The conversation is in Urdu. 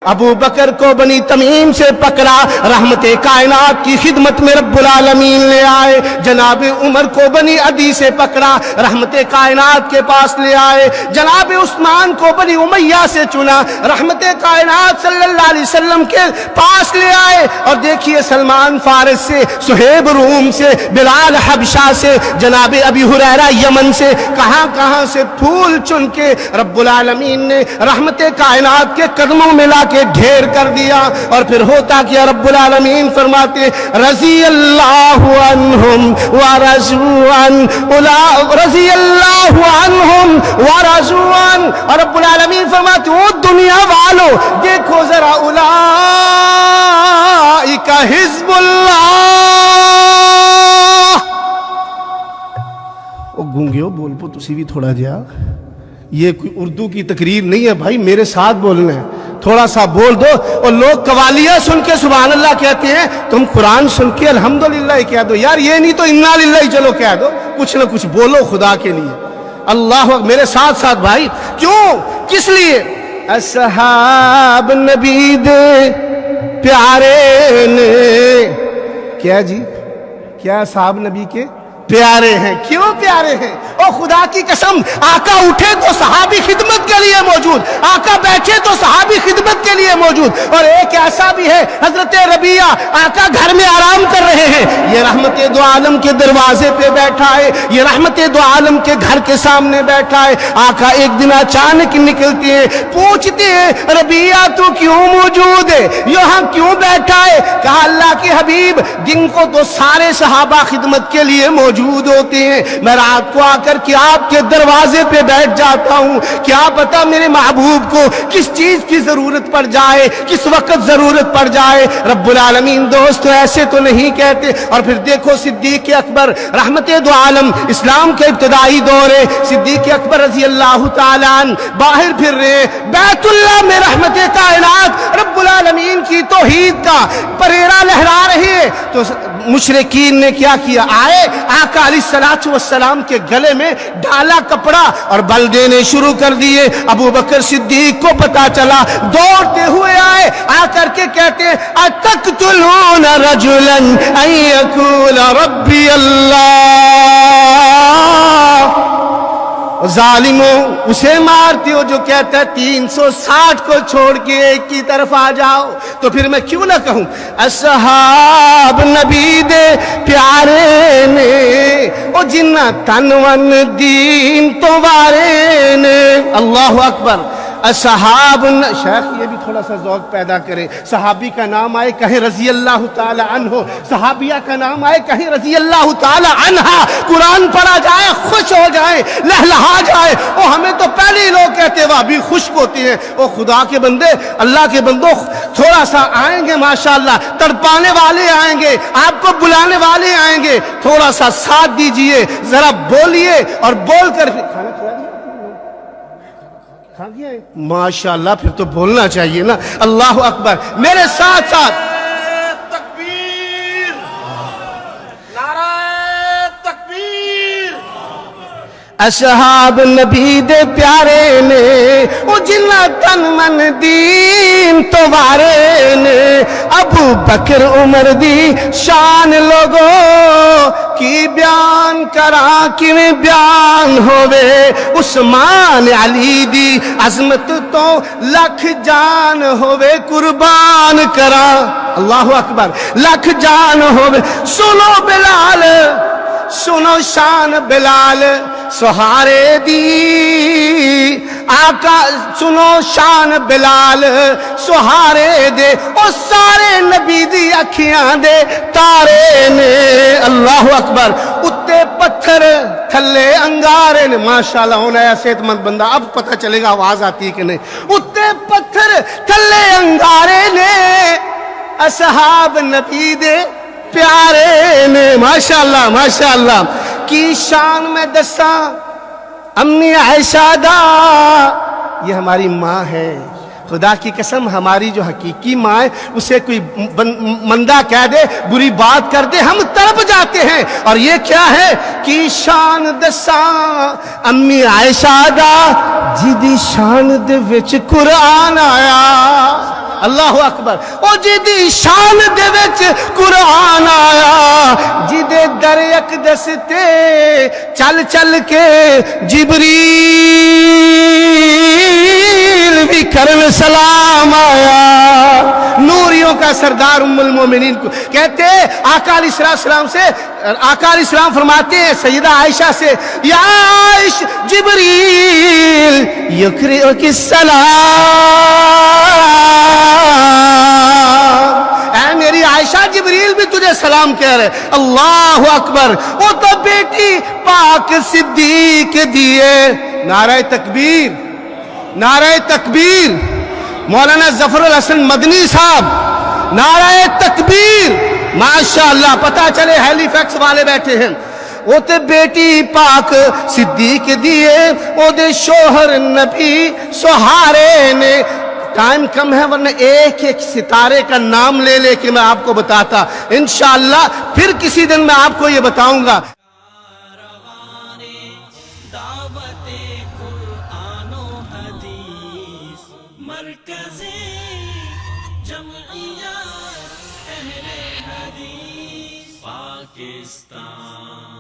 ابو بکر کو بنی تمیم سے پکڑا، رحمت کائنات کی خدمت میں رب العالمین لے آئے۔ جناب عمر کو بنی عدی سے پکڑا، رحمت کائنات کے پاس لے آئے۔ جناب عثمان کو بنی امیہ سے چنا، رحمت کائنات صلی اللہ علیہ وسلم کے پاس لے آئے۔ اور دیکھیے سلمان فارس سے، صہیب روم سے، بلال حبشہ سے، جناب ابی ہریرہ یمن سے، کہاں کہاں سے پھول چن کے رب العالمین نے رحمت کائنات کے قدموں میں لا کے ڈھیر کر دیا۔ اور پھر ہوتا کیا، رب العالمین فرماتے رضی اللہ عنہم ورضوا عنہ، رضی اللہ عنہم ورضوا عنہ۔ اور رب العالمین فرماتے او دنیا والو دیکھو ذرا، اولئک حزب اللہ۔ او گونگیو بول پو تسی بھی تھوڑا جا، یہ کوئی اردو کی تقریر نہیں ہے بھائی، میرے ساتھ بولنا ہے، تھوڑا سا بول دو۔ اور لوگ قوالیاں سن کے سبحان اللہ کہتے ہیں، تم قرآن سن کے الحمدللہ کہہ دو یار، یہ نہیں تو انا للہ چلو کہہ دو، کچھ نہ کچھ بولو خدا کے لیے۔ اللہ میرے ساتھ ساتھ بھائی، کیوں کس لیے؟ اصحاب نبی دے پیارے نے، کیا جی کیا اصحاب نبی کے پیارے ہیں؟ کیوں پیارے ہیں؟ او خدا کی قسم، آقا اٹھے تو صحابی خدمت کے لیے موجود، آقا بیٹھے تو صحابی خدمت کے لیے موجود۔ اور ایک ایسا بھی ہے حضرت ربیعہ، آقا گھر میں آرام کر رہے ہیں، یہ رحمت دو عالم کے دروازے پہ بیٹھا ہے، یہ رحمت دو عالم کے گھر کے سامنے بیٹھا ہے۔ آقا ایک دن اچانک نکلتے ہیں، پوچھتے ہیں ربیعہ تو کیوں موجود ہے، یہاں کیوں بیٹھا ہے؟ کہا اللہ کے حبیب، دن کو تو سارے صحابہ خدمت کے لیے موجود ہوتے ہیں، میں رات کو آ کر کے آپ کے دروازے پہ بیٹھ جاتا ہوں، کیا پتا میرے محبوب کو کس چیز کی ضرورت پڑ جائے، کس وقت ضرورت پڑ جائے۔ رب العالمین دوستو ایسے تو نہیں کہتے۔ اور پھر دیکھو صدیق اکبر رحمت دو عالم، اسلام کے ابتدائی دور ہے، صدیق اکبر رضی اللہ تعالیٰ عنہ باہر پھر رہے بیت اللہ میں، رحمت کائنات رب العالمین کی توحید کا پریرا لہرا رہے ہیں، تو مشرکین نے کیا کیا، آئے آقا علیہ السلام کے گلے میں ڈالا کپڑا اور بل دینے شروع کر دیے۔ ابو بکر صدیق کو پتا چلا، دوڑتے ہوئے آئے، آ کر کے کہتے ہیں اتقتلون رجلا ان یقول ربی اللہ، ظالموں اسے مارتے ہو جو کہتا ہے 360 کو چھوڑ کے ایک کی طرف آ جاؤ۔ تو پھر میں کیوں نہ کہوں اصحاب نبی دے پیارے نے، او جنہ تن ون دین تو وارے نے۔ اللہ اکبر۔ اصحاب، شیخ یہ بھی تھوڑا سا ذوق پیدا کرے، صحابی کا نام آئے کہیں رضی اللہ تعالی عنہ، صحابیہ کا نام آئے کہیں رضی اللہ تعالی عنہا، قرآن پڑھا جائے خوش ہو جائے، لہلہا جائے۔ او ہمیں تو پہلے ہی لوگ کہتے وہ بھی خشک ہوتے ہیں۔ او خدا کے بندے، اللہ کے بندوں، تھوڑا سا آئیں گے ماشاءاللہ، تڑپانے والے آئیں گے، آپ کو بلانے والے آئیں گے، تھوڑا سا ساتھ دیجئے، ذرا بولیے اور بول کر کھانا کھلا دیا ماشاءاللہ، پھر تو بولنا چاہیے نا۔ اللہ اکبر۔ میرے ساتھ ساتھ تکبیر، نعرہ تکبیر۔ اصحاب نبی دے پیارے نے، او جنہ تن من دین تو وارے نے، ابو بکر عمر دی شان لوگوں کی بیان کرا کیویں بیان ہووے، عثمان علی دی عظمت تو لکھ جان ہووے قربان کرا۔ اللہ اکبر۔ لکھ جان ہووے۔ سنو بلال، سنو شان بلال سہارے دی، آقا سنو شان بلال سہارے دے، او سارے نبی دی اکھیاں دے تارے نے۔ اللہ اکبر۔ اتے پتھر تھلے انگارے نے، ماشاءاللہ ہونا ہے صحت مند بندہ، اب پتہ چلے گا آواز آتی ہے کہ نہیں۔ اتے پتھر تھلے انگارے نے، اصحاب نبی دے پیارے نے۔ ماشاءاللہ ماشاءاللہ۔ کی شان میں دساں امی عائشہ دا، یہ ہماری ماں ہے، خدا کی قسم ہماری جو حقیقی ماں ہے، اسے کوئی مندہ کہہ دے، بری بات کر دے، ہم تڑپ جاتے ہیں۔ اور یہ کیا ہے کی شان دساں امی عائشہ دا، جدی شان دے وچ قرآن آیا۔ اللہ اکبر او جدی شان دے وچ قرآن آیا جدے در اقدس تے چل چل کے جبریل بھی کرن سلام آیا نوریوں کا سردار ام المومنین کو کہتے آقا علیہ السلام سے آقا علیہ السلام فرماتے ہیں سیدہ عائشہ سے یا عائش جبریل یقرئک السلام اے میری عائشہ جبریل بھی تجھے سلام کہہ رہے اللہ اکبر وہ تو بیٹی پاک صدیق دیے نعرہ تکبیر نعرہ تکبیر مولانا ظفر الحسن مدنی صاحب نعرہ تکبیر ماشاءاللہ پتہ چلے ہیلی فیکس والے بیٹھے ہیں وہ تے بیٹی پاک صدیق دیے وہ دے شوہر نبی سہارے نے ٹائم کم ہے ورنہ ایک ایک ستارے کا نام لے لے کے میں آپ کو بتاتا انشاءاللہ پھر کسی دن میں آپ کو یہ بتاؤں گا جمعیت اہل حدیث پاکستان